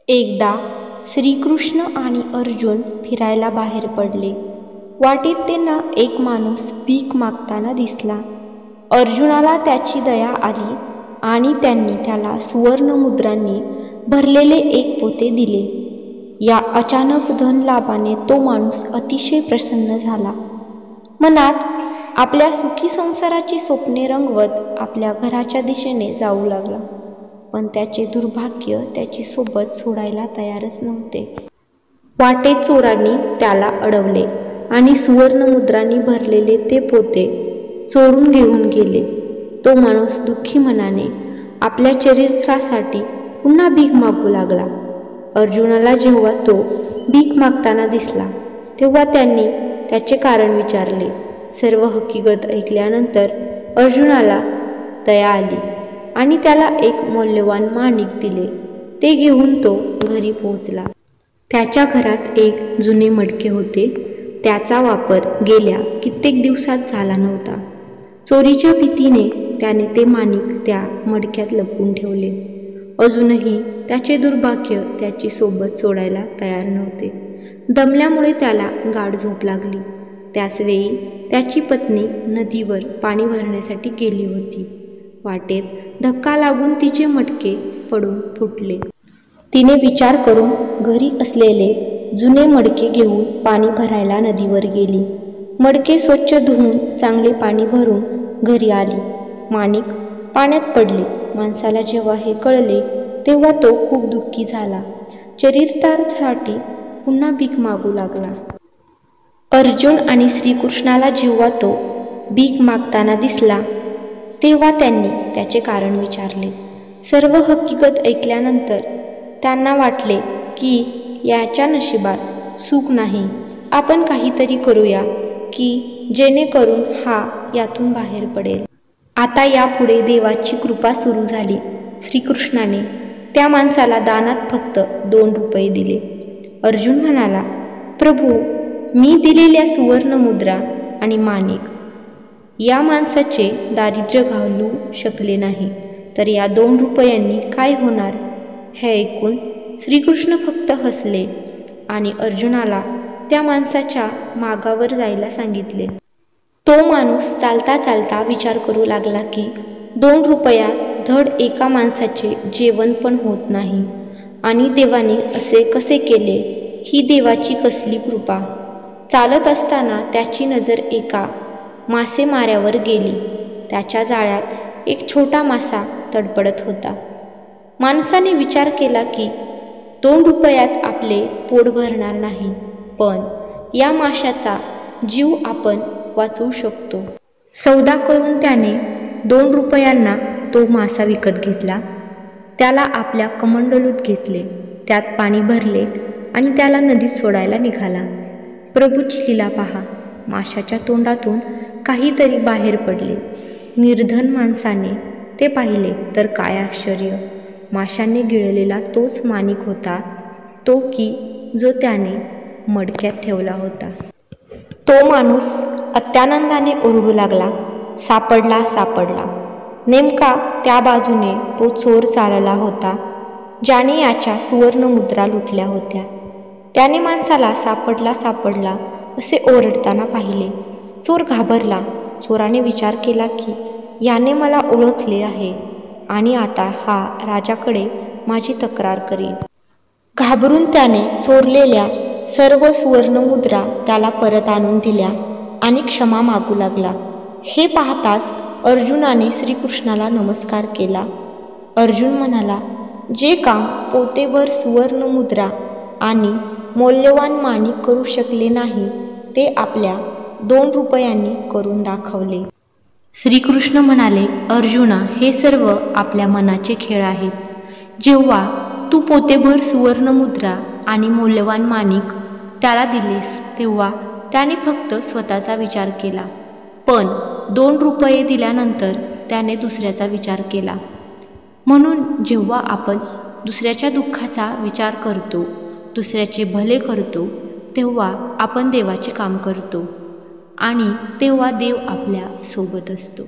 एकदा श्रीकृष्ण आणि अर्जुन फिरायला बाहेर पडले. वाटेत त्यांना एक माणूस भीक मागताना दिसला. अर्जुनाला त्याची दया आली आणि त्यांनी त्याला सुवर्णमुद्रांनी भरलेले एक पोते दिले. या अचानक धनलाभाने तो माणूस अतिशय प्रसन्न झाला. मनात आपल्या सुखी संसाराची स्वप्ने रंगवत आपल्या घराच्या दिशेने जाऊ लागला. पण त्याचे दुर्भाग्य त्याची सोबत सोडायला तयारच नव्हते. वाटेत चोरांनी त्याला अडवले आणि सुवर्णमुद्रांनी भरलेले ते पोते चोरून घेऊन गेले. तो माणूस दुःखी मनाने आपल्या चरित्रासाठी पुन्हा भीक मागू लागला. अर्जुनाला जेव्हा तो भीक मागताना दिसला तेव्हा त्यांनी त्याचे कारण विचारले. सर्व हकीकत ऐकल्यानंतर अर्जुनाला दया आली आणि त्याला एक मौल्यवान माणिक दिले. ते घेऊन तो घरी पोहोचला. त्याच्या घरात एक जुने मडके होते. त्याचा वापर गेल्या कित्येक दिवसात झाला नव्हता. चोरीच्या भीतीने त्याने ते माणिक त्या मडक्यात लपवून ठेवले. अजूनही त्याचे दुर्भाग्य त्याची सोबत सोडायला तयार नव्हते. दमल्यामुळे त्याला गाढ झोप लागली. त्याचवेळी त्याची पत्नी नदीवर पाणी भरण्यासाठी गेली होती. वाटेत धक्का लागून तिचे मडके पडून फुटले. तिने विचार करून घरी असलेले जुने मडके घेऊन पाणी भरायला नदीवर गेली. मडके स्वच्छ धुवून चांगले पाणी भरून घरी आली. माणिक पाण्यात पडले. माणसाला जेव्हा हे कळले तेव्हा तो खूप दुःखी झाला. चरितार्थासाठी पुन्हा भीक मागू लागला. अर्जुन आणि श्रीकृष्णाला जेव्हा तो भीक मागताना दिसला तेव्हा त्यांनी त्याचे कारण विचारले. सर्व हकीकत ऐकल्यानंतर त्यांना वाटले की याच्या नशिबात सुख नाही. आपण काहीतरी करूया की जेणेकरून हा यातून बाहेर पडेल. आता यापुढे देवाची कृपा सुरू झाली. श्रीकृष्णाने त्या माणसाला दानात फक्त 2 रुपये दिले. अर्जुन म्हणाला, प्रभू, मी दिलेल्या सुवर्णमुद्रा आणि माणिक या माणसाचे दारिद्र्य घालू शकले नाही, तर या 2 रुपयांनी काय होणार? हे ऐकून श्रीकृष्ण फक्त हसले आणि अर्जुनाला त्या माणसाच्या मागावर जायला सांगितले. तो माणूस चालता चालता विचार करू लागला की 2 रुपयात धड एका माणसाचे जेवण पण होत नाही आणि देवाने असे कसे केले? ही देवाची कसली कृपा? चालत असताना त्याची नजर एका मासेमाऱ्यावर गेली. त्याच्या जाळ्यात एक छोटा मासा तडफडत होता. माणसाने विचार केला की 2 रुपयात आपले पोट भरणार नाही, पण या माशाचा जीव आपण वाचवू शकतो. सौदा करून त्याने 2 रुपयांना तो मासा विकत घेतला. त्याला आपल्या कमंडलूत घेतले, त्यात पाणी भरले आणि त्याला नदीत सोडायला निघाला. प्रभूची लीला पहा. माशाच्या तोंडातून काहीतरी बाहेर पडले. निर्धन माणसाने ते पाहिले तर काय आश्चर्य! माशाने गिळलेला तोच माणिक होता, तो की जो त्याने मडक्यात ठेवला होता. तो माणूस अत्यानंदाने ओरडू लागला, सापडला, सापडला! नेमका त्या बाजूने तो चोर चालला होता ज्याने याच्या सुवर्णमुद्रा लुटल्या होत्या. त्याने माणसाला सापडला, सापडला असे ओरडताना पाहिले. चोर घाबरला. चोराने विचार केला की याने मला ओळखले आहे आणि आता हा राजाकडे माझी तक्रार करेल. घाबरून त्याने चोरलेल्या सर्व सुवर्णमुद्रा त्याला परत आणून दिल्या आणि क्षमा मागू लागला. हे पाहताच अर्जुनाने श्रीकृष्णाला नमस्कार केला. अर्जुन म्हणाला, जे काम पोतेभर सुवर्णमुद्रा आणि मौल्यवान माणिक करू शकले नाही ते आपल्या 2 रुपयांनी करून दाखवले. श्रीकृष्ण म्हणाले, अर्जुना, हे सर्व आपल्या मनाचे खेळ आहेत. जेव्हा तू पोतेभर सुवर्णमुद्रा आणि मौल्यवान माणिक त्याला दिलेस तेव्हा त्याने फक्त स्वतःचा विचार केला, पण 2 रुपये दिल्यानंतर त्याने दुसऱ्याचा विचार केला. म्हणून जेव्हा आपण दुसऱ्याच्या दुःखाचा विचार करतो, दुसऱ्याचे भले करतो, तेव्हा आपण देवाचे काम करतो आणि तेव्हा देव आपल्या सोबत असतो.